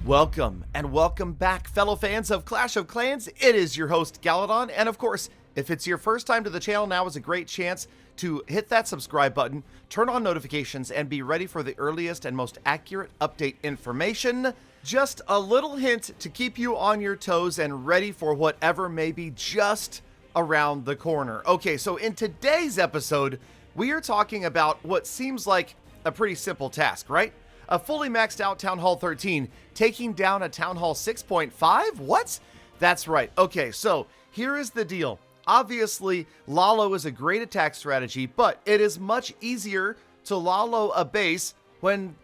Welcome and welcome back, fellow fans of Clash of Clans. It is your host, Galadon, and of course, if it's your first time to the channel, now is a great chance to hit that subscribe button, turn on notifications, and be ready for the earliest and most accurate update information. Just a little hint to keep you on your toes and ready for whatever may be just around the corner. Okay, so in today's episode, we are talking about what seems like a pretty simple task, right? A fully maxed out Town Hall 13 taking down a Town Hall 6.5? What? That's right. Okay, so here is the deal. Obviously, Lalo is a great attack strategy, but it is much easier to Lalo a base when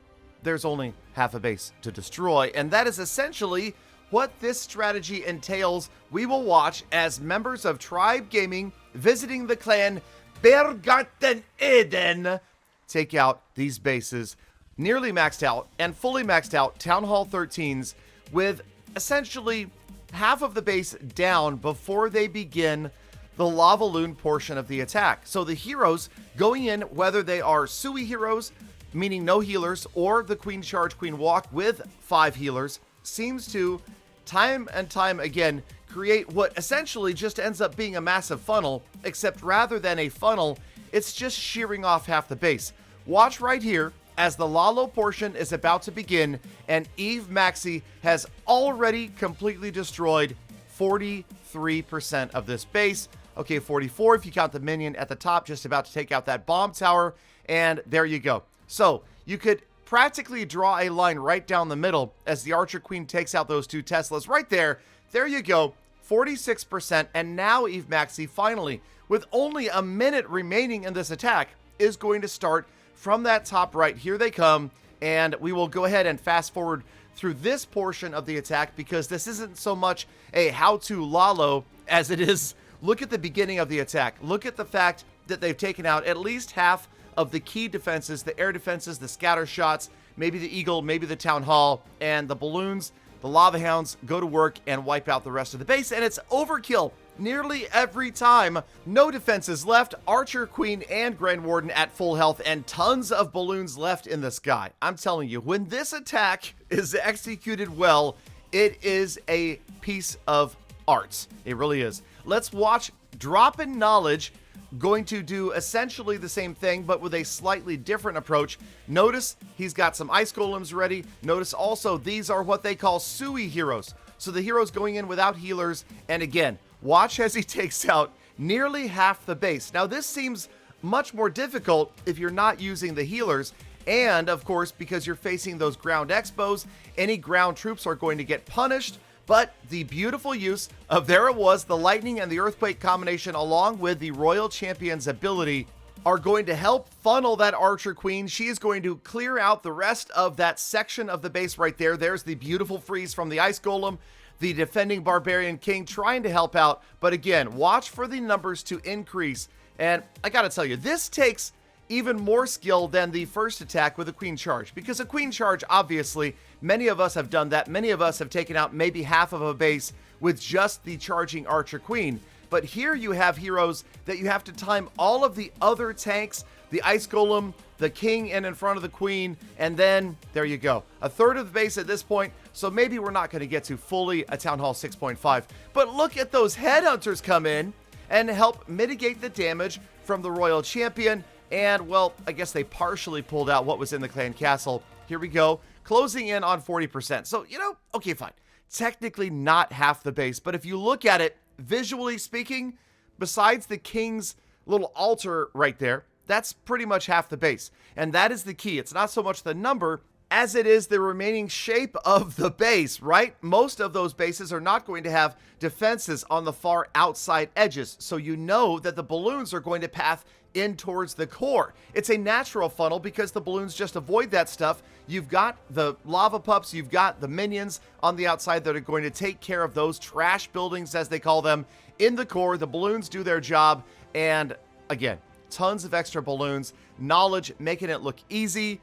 there's only half a base to destroy, and that is essentially what this strategy entails. We will watch as members of Tribe Gaming visiting the clan Bergarten Eden take out these bases, nearly maxed out and fully maxed out Town Hall 13s with essentially half of the base down before they begin the Lava Loon portion of the attack. So the heroes going in, whether they are Sui heroes, meaning no healers, or the Queen Charge, Queen Walk with 5 healers, seems to, time and time again, create what essentially just ends up being a massive funnel, except rather than a funnel, it's just shearing off half the base. Watch right here as the Lalo portion is about to begin, and Eve Maxi has already completely destroyed 43% of this base. Okay, 44 if you count the minion at the top, just about to take out that bomb tower, and there you go. So you could practically draw a line right down the middle as the Archer Queen takes out those 2 Teslas right there. There you go, 46%, and now Eve Maxi finally, with only a minute remaining in this attack, is going to start from that top right. Here they come, and we will go ahead and fast forward through this portion of the attack because this isn't so much a how-to Lalo as it is look at the beginning of the attack. Look at the fact that they've taken out at least half of the key defenses, the air defenses, the scatter shots, maybe the Eagle, maybe the Town Hall, and the balloons, the Lava Hounds go to work and wipe out the rest of the base, and it's overkill nearly every time. No defenses left, Archer, Queen, and Grand Warden at full health, and tons of balloons left in the sky. I'm telling you, when this attack is executed well, it is a piece of art. It really is. Let's watch Drop in Knowledge going to do essentially the same thing, but with a slightly different approach. Notice he's got some ice golems ready. Notice also these are what they call Sui heroes. So the heroes going in without healers, and again, watch as he takes out nearly half the base. Now this seems much more difficult if you're not using the healers, and of course because you're facing those ground expos, any ground troops are going to get punished. But the beautiful use of, there it was, the lightning and the earthquake combination along with the Royal Champion's ability are going to help funnel that Archer Queen. She is going to clear out the rest of that section of the base right there. There's the beautiful freeze from the Ice Golem, the defending Barbarian King trying to help out. But again, watch for the numbers to increase. And I gotta tell you, this takes even more skill than the first attack with a Queen Charge, because a Queen Charge, obviously, many of us have done that. Many of us have taken out maybe half of a base with just the charging Archer Queen. But here you have heroes that you have to time all of the other tanks, the Ice Golem, the King in front of the Queen, and then there you go. A third of the base at this point, so maybe we're not going to get to fully a Town Hall 6.5. But look at those Headhunters come in and help mitigate the damage from the Royal Champion. And, well, I guess they partially pulled out what was in the clan castle. Here we go, closing in on 40%. So, you know, okay, fine. Technically not half the base, but if you look at it, visually speaking, besides the King's little altar right there, that's pretty much half the base. And that is the key. It's not so much the number as it is the remaining shape of the base, right? Most of those bases are not going to have defenses on the far outside edges. So you know that the balloons are going to path in towards the core. It's a natural funnel because the balloons just avoid that stuff. You've got the lava pups, you've got the minions on the outside that are going to take care of those trash buildings, as they call them, in the core. The balloons do their job, and again, tons of extra balloons, knowledge making it look easy.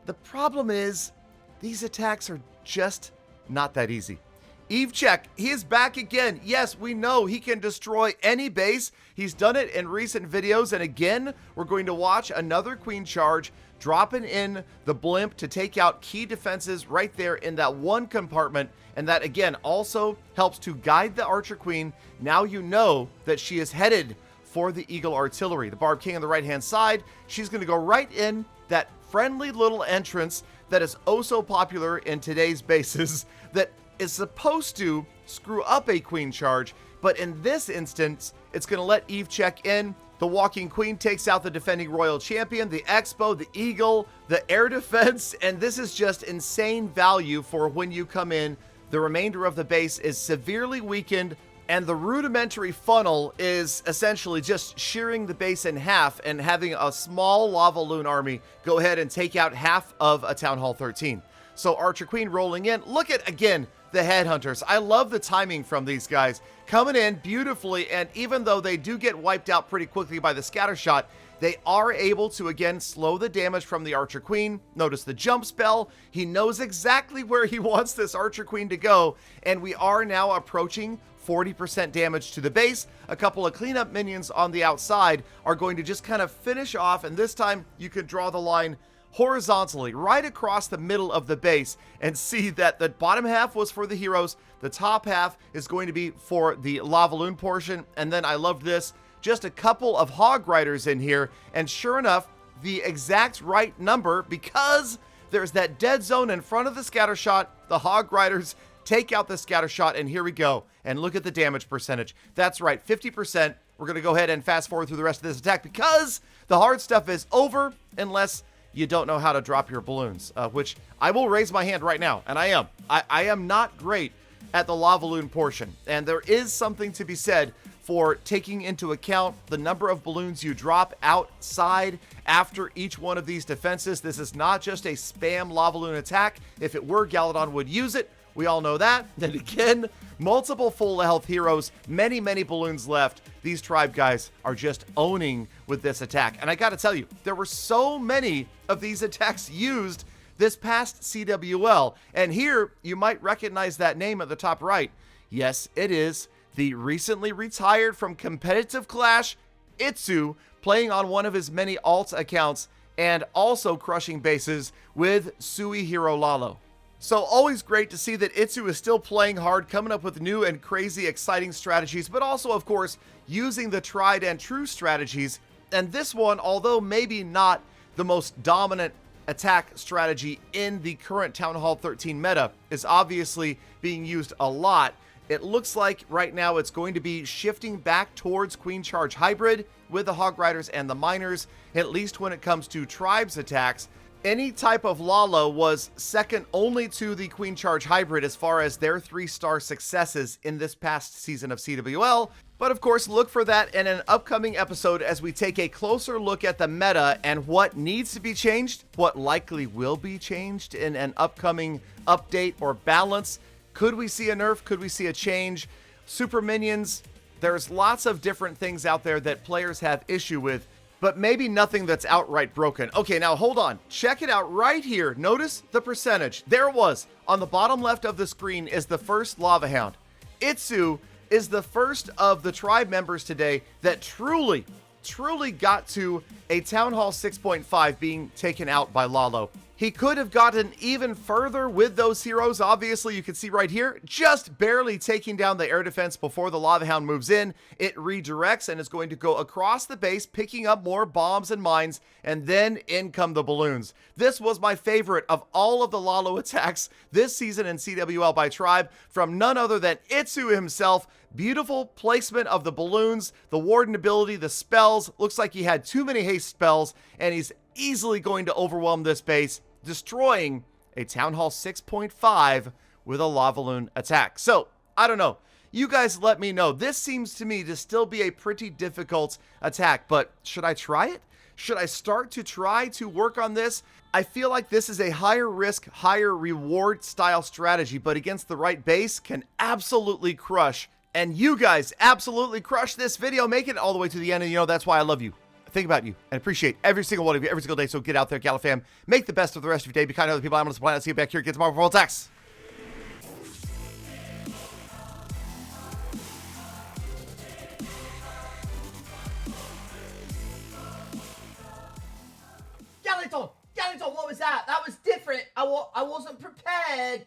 The problem is these attacks are just not that easy. Check, he is back again. Yes, we know he can destroy any base. He's done it in recent videos, and again, we're going to watch another queen charge, dropping in the blimp to take out key defenses right there in that one compartment, and that again also helps to guide the Archer Queen. Now you know that she is headed for the Eagle Artillery. The Barb King on the right-hand side, she's going to go right in that friendly little entrance that is oh so popular in today's bases that is supposed to screw up a queen charge, but in this instance, it's going to let Eve check in. The Walking Queen takes out the defending Royal Champion, the Expo, the Eagle, the Air Defense, and this is just insane value for when you come in. The remainder of the base is severely weakened, and the rudimentary funnel is essentially just shearing the base in half and having a small Lava Loon army go ahead and take out half of a Town Hall 13. So Archer Queen rolling in. Look at, again, the Headhunters. I love the timing from these guys. Coming in beautifully, and even though they do get wiped out pretty quickly by the scatter shot, they are able to, again, slow the damage from the Archer Queen. Notice the jump spell. He knows exactly where he wants this Archer Queen to go, and we are now approaching 40% damage to the base. A couple of cleanup minions on the outside are going to just kind of finish off, and this time you can draw the line horizontally right across the middle of the base and see that the bottom half was for the heroes, the top half is going to be for the Lava Loon portion, and then I love this, just a couple of Hog Riders in here, and sure enough, the exact right number, because there's that dead zone in front of the scatter shot. The Hog Riders take out the scatter shot, and here we go, and look at the damage percentage. That's right, 50%. We're going to go ahead and fast forward through the rest of this attack because the hard stuff is over unless you don't know how to drop your balloons, which I will raise my hand right now, and I am. I am not great at the Lava Loon portion, and there is something to be said for taking into account the number of balloons you drop outside after each one of these defenses. This is not just a spam Lava Loon attack. If it were, Galadon would use it. We all know that. Then again, multiple full health heroes, many balloons left. These tribe guys are just owning with this attack. And I gotta tell you, there were so many of these attacks used this past CWL. And here, you might recognize that name at the top right. Yes, it is the recently retired from competitive Clash, Itzu, playing on one of his many alt accounts and also crushing bases with Sui Hero Lalo. So always great to see that Itzu is still playing hard, coming up with new and crazy exciting strategies, but also, of course, using the tried and true strategies. And this one, although maybe not the most dominant attack strategy in the current Town Hall 13 meta, is obviously being used a lot. It looks like right now it's going to be shifting back towards Queen Charge Hybrid with the Hog Riders and the Miners, at least when it comes to tribes attacks. Any type of Lalo was second only to the Queen Charge Hybrid as far as their 3-star successes in this past season of CWL. But of course, look for that in an upcoming episode as we take a closer look at the meta and what needs to be changed, what likely will be changed in an upcoming update or balance. Could we see a nerf? Could we see a change? Super minions, there's lots of different things out there that players have issue with, but maybe nothing that's outright broken. Okay, now hold on. Check it out right here. Notice the percentage. There it was. On the bottom left of the screen is the first Lava Hound. Itzu is the first of the tribe members today that truly got to a Town Hall 6.5 being taken out by Lalo. He could have gotten even further with those heroes. Obviously, you can see right here, just barely taking down the air defense before the Lava Hound moves in. It redirects and is going to go across the base, picking up more bombs and mines, and then in come the balloons. This was my favorite of all of the Lalo attacks this season in CWL by Tribe, from none other than Itzu himself. Beautiful placement of the balloons, the Warden ability, the spells. Looks like he had too many haste spells, and he's easily going to overwhelm this base, destroying a Town Hall 6.5 with a Lava Loon attack. So, I don't know. You guys let me know. This seems to me to still be a pretty difficult attack, but should I try it? Should I start to try to work on this? I feel like this is a higher risk, higher reward style strategy, but against the right base can absolutely crush. And you guys absolutely crush this video. Make it all the way to the end, and you know that's why I love you. Think about you and appreciate every single one of you every single day. So get out there, Gala fam. Make the best of the rest of your day. Be kind to other people. I'm going to supply. See you back here. Get some more full attacks. Galadon, what was that? That was different. I wasn't prepared.